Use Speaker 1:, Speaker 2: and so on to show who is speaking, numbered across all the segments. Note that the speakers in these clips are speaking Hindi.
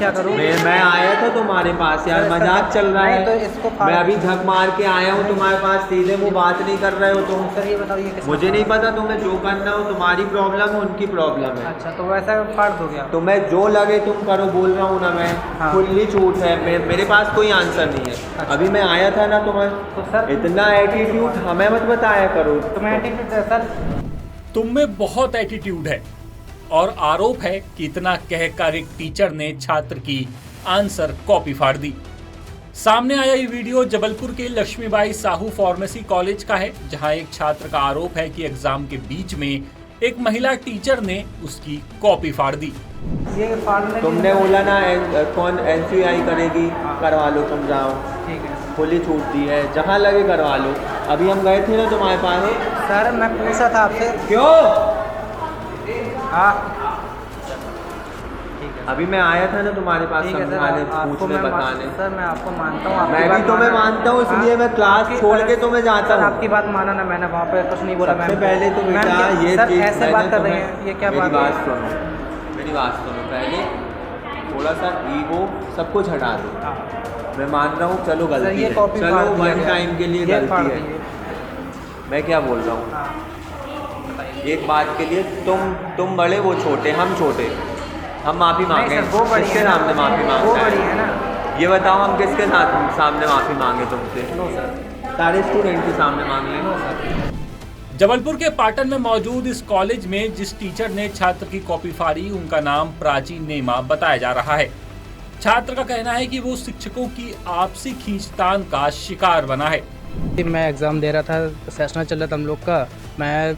Speaker 1: क्या करूँ?
Speaker 2: मैं आया था तुम्हारे पास यार, मजाक चल रहा है।
Speaker 1: तो इसको
Speaker 2: मैं अभी झक मार के आया हूँ तुम्हारे पास, सीधे मुँह बात नहीं कर रहे हो तुम।
Speaker 1: सर ये बताओ, ये किसका
Speaker 2: मुझे नहीं पता, तुम्हें जो करना हो, तुम्हारी प्रॉब्लम है, उनकी प्रॉब्लम है।
Speaker 1: अच्छा, तो वैसा फाड़ दोगे आप?
Speaker 2: तुम्हें जो लगे तुम करो, बोल रहा हूँ ना मैं।
Speaker 1: हाँ।
Speaker 2: खुली छूट है, मेरे पास कोई आंसर नहीं है।
Speaker 1: अच्छा।
Speaker 2: अभी मैं आया था ना तुम्हें,
Speaker 1: तो सर
Speaker 2: इतना एटीट्यूड हमें मत बताया करो।
Speaker 1: तुम्हें एटीट्यूड है सर?
Speaker 3: तुम में बहुत एटीट्यूड है और आरोप है कि इतना कहकर एक टीचर ने छात्र की आंसर कॉपी फाड़ दी। सामने आया ये वीडियो जबलपुर के लक्ष्मीबाई साहू फार्मेसी कॉलेज का है, जहां एक छात्र का आरोप है कि एग्जाम के बीच में एक महिला टीचर ने उसकी कॉपी फाड़ दी।
Speaker 1: ये फाड़ने
Speaker 2: तुमने बोला ना कौन एनसीआई करेगी, करवा लो, तुम जाओ।
Speaker 1: ठीक है
Speaker 2: खुली छूट दी है, जहाँ लगे करवा लो। अभी हम गए थे ना तुम्हारे पास।
Speaker 1: सर, मैं पूछा था आपसे।
Speaker 2: क्यों?
Speaker 1: हाँ ठीक है,
Speaker 2: अभी मैं आया था ना तुम्हारे पास
Speaker 1: ठीक है सर।
Speaker 2: समझाने,
Speaker 1: आपको
Speaker 2: पूछने,
Speaker 1: मैं
Speaker 2: बताने।
Speaker 1: सर मैं आपको मानता हूँ, आपकी
Speaker 2: मैं
Speaker 1: बात
Speaker 2: भी तुम्हें
Speaker 1: माना।
Speaker 2: मानता हूँ, इसलिए मैं क्लास
Speaker 1: आपकी-
Speaker 2: छोड़ के तुम्हें जाता
Speaker 1: सर
Speaker 2: हूँ।
Speaker 1: आपकी बात माना ना, मैंने वहाँ पे कुछ नहीं बोला।
Speaker 2: सबसे
Speaker 1: मैम
Speaker 2: पहले तो
Speaker 1: मैम
Speaker 2: बेटा
Speaker 1: क्या-
Speaker 2: ये
Speaker 1: सर
Speaker 2: चीज़
Speaker 1: ऐसे बात कर रहे हैं, ये क्या
Speaker 2: मेरी
Speaker 1: बात
Speaker 2: बात
Speaker 1: है?
Speaker 2: सुनो, मेरी बात सुनो। पहले थोड़ा सा ईगो सब कुछ हटा दो।
Speaker 1: हाँ।
Speaker 2: मैं मान रहा हूँ, चलो
Speaker 1: सर
Speaker 2: गलती
Speaker 1: ये
Speaker 2: है,
Speaker 1: कॉपी
Speaker 2: चलो
Speaker 1: फाड़ दिया
Speaker 2: वन
Speaker 1: गया।
Speaker 2: टाइम के लिए
Speaker 1: ये फाड़
Speaker 2: गलती है।
Speaker 1: दिए।
Speaker 2: मैं क्या बोल रहा हूँ,
Speaker 1: हाँ,
Speaker 2: एक बात के लिए तुम बड़े, वो छोटे, हम छोटे, हम माफ़ी मांगे।
Speaker 1: नहीं सर, वो बड़ी
Speaker 2: किसके
Speaker 1: है ना,
Speaker 2: सामने माफ़ी
Speaker 1: वो
Speaker 2: मांगना
Speaker 1: बड़ी
Speaker 2: है?
Speaker 1: है ना।
Speaker 2: ये बताओ, हम किसके सामने माफ़ी मांगे तुमसे?
Speaker 1: नो सर,
Speaker 2: सारे स्टूडेंट के सामने मांग लें।
Speaker 1: No sir.
Speaker 3: जबलपुर के पाटन में मौजूद इस कॉलेज में जिस टीचर ने छात्र की कॉपी फाड़ी, उनका नाम प्राची नेमा बताया जा रहा है। छात्र का कहना है कि वो शिक्षकों की आपसी खींचतान का शिकार बना है।
Speaker 1: मैं एग्ज़ाम दे रहा था, सेशनल चल रहा था हम लोग का। मैं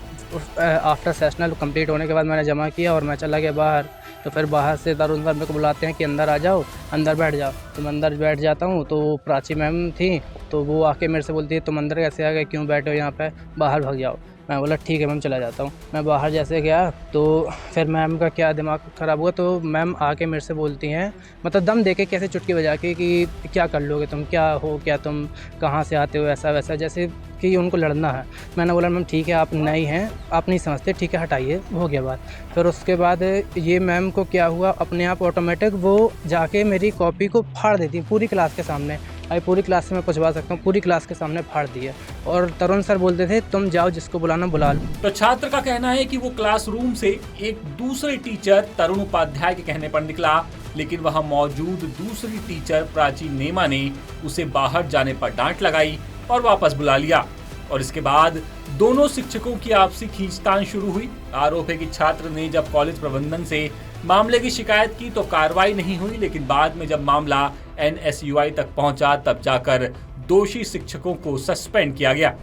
Speaker 1: आफ्टर सेशनल कंप्लीट होने के बाद मैंने जमा किया और मैं चला गया बाहर। तो फिर बाहर से तरुण सर मेरे को बुलाते हैं कि अंदर आ जाओ, अंदर बैठ जाओ। तो मैं अंदर बैठ जाता हूँ, तो प्राची मैम थी, तो वो आके मेरे से बोलती है तुम अंदर कैसे आ गए, क्यों बैठे हो यहाँ पे, बाहर भाग जाओ। मैं बोला ठीक है मैम, चला जाता हूँ। मैं बाहर जैसे गया तो फिर मैम का क्या दिमाग ख़राब हुआ, तो मैम आके मेरे से बोलती हैं, मतलब दम दे के कैसे चुटकी बजा के, कि क्या कर लोगे तुम, क्या हो, क्या तुम कहाँ से आते हो, ऐसा वैसा, जैसे कि उनको लड़ना है। मैंने बोला मैम ठीक है, आप नई हैं, आप नहीं समझते, ठीक है हटाइए, हो गया बात। फिर उसके बाद ये मैम को क्या हुआ, अपने आप ऑटोमेटिक वो जाके मेरी कॉपी को फाड़ देती पूरी क्लास के सामने। अभी पूरी क्लास से मैं पूछवा सकता हूँ, पूरी क्लास के सामने फाड़ दिया। और तरुण सर बोलते थे तुम जाओ, जिसको बुलाना बुला लो।
Speaker 3: तो छात्र का कहना है कि वो क्लासरूम से एक दूसरे टीचर तरुण उपाध्याय के कहने पर निकला, लेकिन वहां मौजूद दूसरी टीचर प्राची नेमा ने उसे बाहर जाने पर डांट लगाई और वापस बुला लिया। और इसके बाद दोनों शिक्षकों की आपसी खींचतान शुरू हुई। आरोप है कि छात्र ने जब कॉलेज प्रबंधन से मामले की शिकायत की तो कार्रवाई नहीं हुई, लेकिन बाद में जब मामला NSUI तक पहुंचा तब जाकर दोषी शिक्षकों को सस्पेंड किया गया।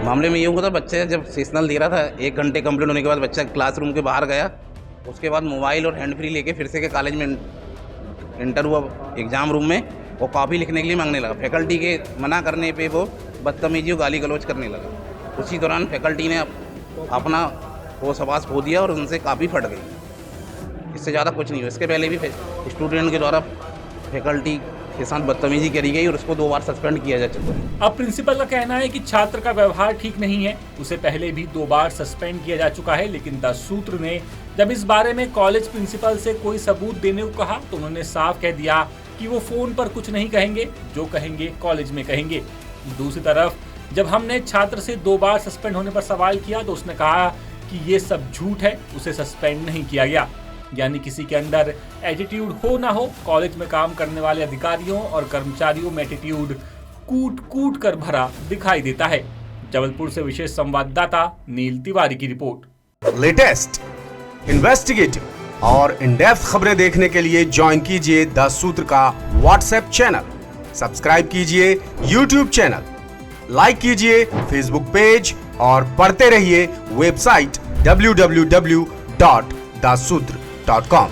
Speaker 4: मामले में ये हुआ था, बच्चे जब सेशनल दे रहा था, 1 घंटे कंप्लीट होने के बाद बच्चा क्लासरूम के बाहर गया। उसके बाद मोबाइल और हैंड फ्री लेके फिर से के कॉलेज में इंटर हुआ एग्ज़ाम रूम में, वो कॉपी लिखने के लिए मांगने लगा। फैकल्टी के मना करने पे वो बदतमीजी और गाली गलौज करने लगा। उसी दौरान फैकल्टी ने अपना होश हवास खो दिया और उनसे कॉपी फट गई। इससे ज़्यादा कुछ नहीं हुआ। इसके पहले भी स्टूडेंट के द्वारा फैकल्टी के साथ बदतमीजी करी गई और उसको 2 बार सस्पेंड किया जा चुका है।
Speaker 3: अब प्रिंसिपल का कहना है कि छात्र का व्यवहार ठीक नहीं है, उसे पहले भी 2 बार सस्पेंड किया जा चुका है। लेकिन 10 सूत्र ने जब इस बारे में कॉलेज प्रिंसिपल से कोई सबूत देने को कहा तो उन्होंने साफ कह दिया कि वो फोन पर कुछ नहीं कहेंगे, जो कहेंगे कॉलेज में कहेंगे। दूसरी तरफ जब हमने छात्र से 2 बार सस्पेंड होने पर सवाल किया तो उसने कहा कि ये सब झूठ है, उसे सस्पेंड नहीं किया गया। यानी किसी के अंदर एटीट्यूड हो ना हो, कॉलेज में काम करने वाले अधिकारियों और कर्मचारियों में एटीट्यूड कूट कूट कर भरा दिखाई देता है। जबलपुर से विशेष संवाददाता नील तिवारी की रिपोर्ट।
Speaker 5: लेटेस्ट, इन्वेस्टिगेटिव और इन डेप्थ खबरें देखने के लिए ज्वाइन कीजिए 10 सूत्र का व्हाट्सएप चैनल, सब्सक्राइब कीजिए यूट्यूब चैनल, लाइक कीजिए फेसबुक पेज और पढ़ते रहिए वेबसाइट www.dasudr.com।